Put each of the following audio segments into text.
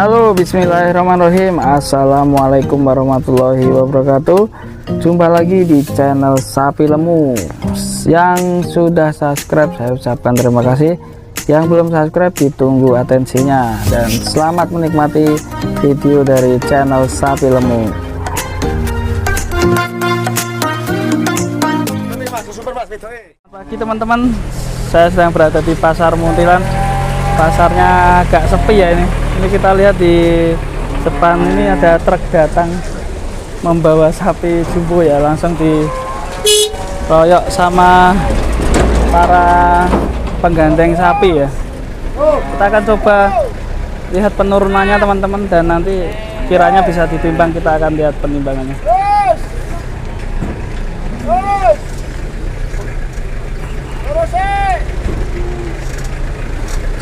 Halo, bismillahirrahmanirrahim. Assalamualaikum warahmatullahi wabarakatuh. Jumpa lagi di channel Sapi Lemu. Yang sudah subscribe saya ucapkan terima kasih. Yang belum subscribe ditunggu atensinya. Dan selamat menikmati video dari channel Sapi Lemu. Pagi teman-teman, saya sedang berada di Pasar Muntilan. Pasarnya agak sepi ya ini. Ini kita lihat di depan ini ada truk datang membawa sapi jumbo ya, langsung dikeroyok sama para penggandeng sapi ya. Kita akan coba lihat penurunannya teman-teman, dan nanti kiranya bisa ditimbang, kita akan lihat penimbangannya.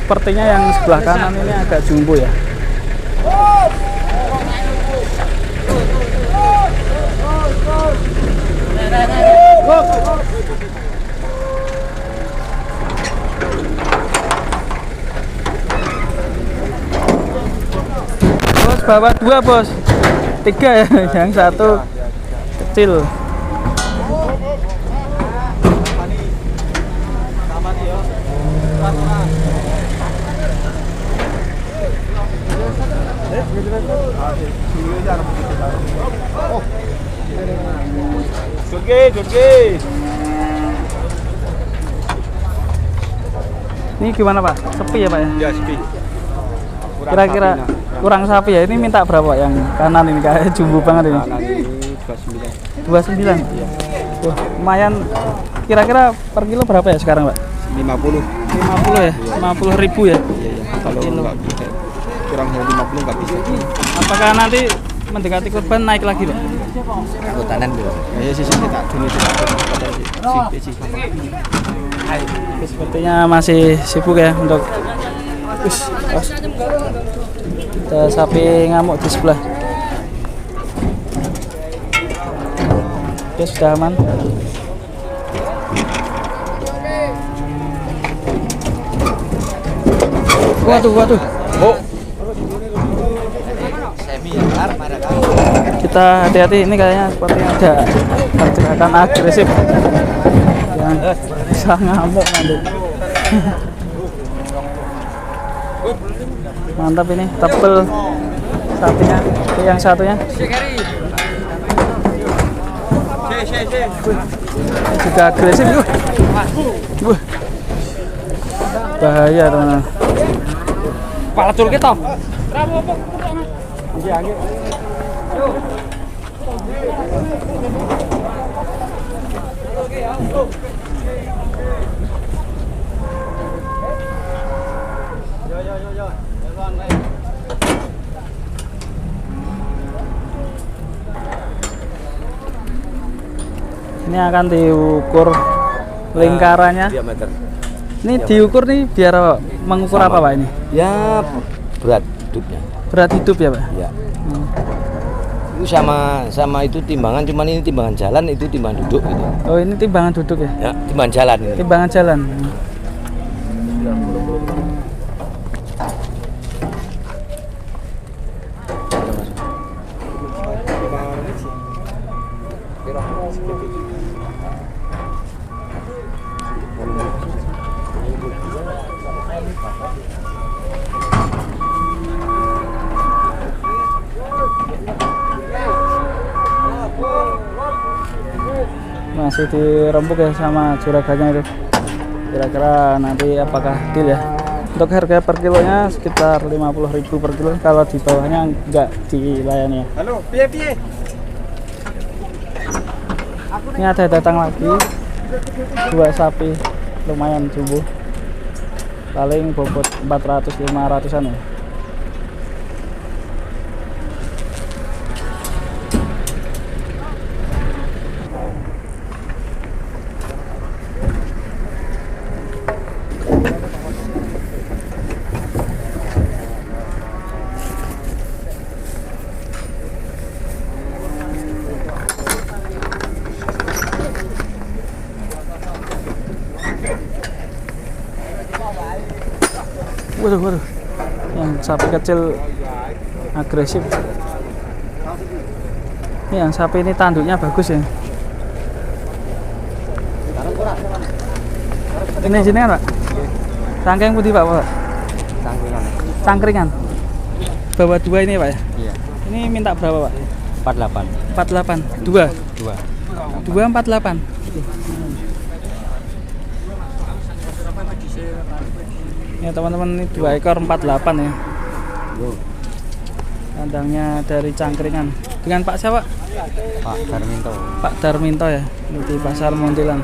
Sepertinya yang sebelah kanan ini agak jumbo ya. Bos, bawa dua bos, tiga ya, yang satu kecil. Ini gimana Pak? Sepi ya Pak ya? Ya sepi. Kira-kira kurang sapi ya. Ini minta berapa yang kanan ini, kayak jumbo banget ini? Kanan ini 29. 29. Iya. Wah, lumayan. Kira-kira per kilo berapa ya sekarang Pak? 50. 50 ya? 50.000 ya? Iya. Kalau nggak bisa, kurang dari 50 nggak bisa. Apakah nanti mendekati kurban naik lagi Pak? Hutanan dulu. Ya sih kita dulu Sepertinya masih sibuk ya untuk ada sapi ngamuk di sebelah. Oke, sudah aman. Waduh. Oh. Kita hati-hati, ini kayaknya sepertinya ada pergerakan agresif yang bisa ngamuk nanti. Mantap, ini tebel sapinya. Yang satunya juga agresif. Bahaya teman-teman. Kepala cul kita. Ini akan diukur lingkarannya. Diameter. Ini diukur nih biar apa? Mengukur apa Pak ini? Ya berat hidupnya. Berat hidup ya Pak? Ya. Itu sama itu timbangan, cuman ini timbangan jalan, itu timbangan duduk gitu. Oh, ini timbangan duduk ya? Ya, timbangan jalan ini. Timbangan jalan. Masih dirembuk ya sama juragannya itu. Kira-kira nanti apakah deal ya? Untuk harga per kilonya sekitar 50.000 per kilo. Kalau di bawahnya enggak dilayani ya. Halo, piye? Ini ada datang lagi dua sapi lumayan jumbo, paling bobot 400-500an ya. Waduh, yang sapi kecil agresif. Ini yang sapi ini tanduknya bagus ya. Ini jenengan Pak? Cangkeng putih Pak? Cangkringan. Cangkringan. Bawa 2 ini Pak ya? Iya. Ini minta berapa Pak? 48. 48. 2. 48. Ya teman-teman, ini 2 ekor 48 ya. Kandangnya dari Cangkringan. Dengan Pak siapa? Pak Darminto. Pak Darminto ya, di Pasar Muntilan.